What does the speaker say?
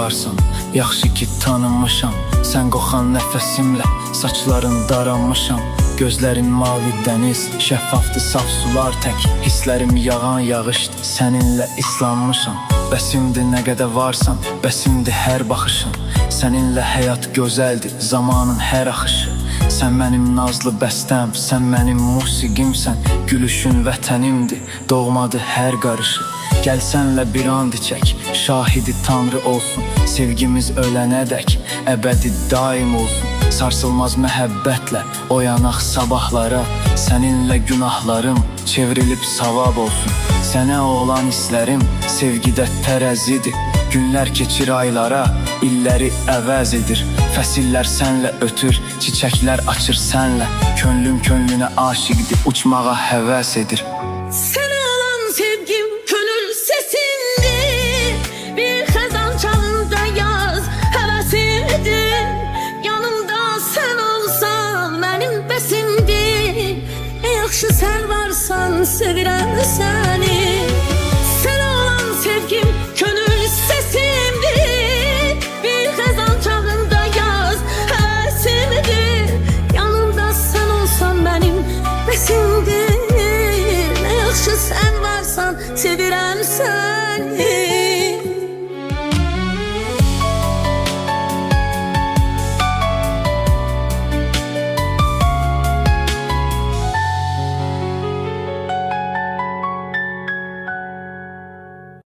varsan, yaxşı ki tanınmışam. Sən qoxan nəfəsimlə saçların daranmışam. Gözlərin mavi dəniz, şəffafdı saf sular tək. Hisslərim yağan yağışdı, səninlə islanmışam. Bəsimdir nə qədər varsan, bəsimdir hər baxışın. Səninlə həyat gözəldir, zamanın hər axışı. Sən mənim nazlı bəstəm, sən mənim musiqimsən. Gülüşün vətənimdir, doğmadı hər qarışı. Gəl sənlə bir and içək, şahidi Tanrı olsun. Sevgimiz ölənədək, əbədi daim olsun. Sarsılmaz məhəbbətlə oyanaq sabahlara. Səninlə günahlarım çevrilib savab olsun. Sənə olan hisslərim sevgidə tərəzidir. Günlər keçir aylara, illəri əvəz edir. Fəsillər sənlə ötür, çiçəklər açır sənlə. Könlüm könlünə aşiqdir, uçmağa həvəs edir. Sənə olan sevgim könül sesindir. Bir xəzan çağında yaz həvəsimdir. Yanımda sən olsan mənim bəsimdir. Yaxşı sən varsan sevirəm səni. Sənə olan sevgim könül sesimdir. Bir xəzan çağında yaz həvəsimdir. Yanımda sən olsan mənim bəsimdir. Yaxşı sən varsan sevirəm səni.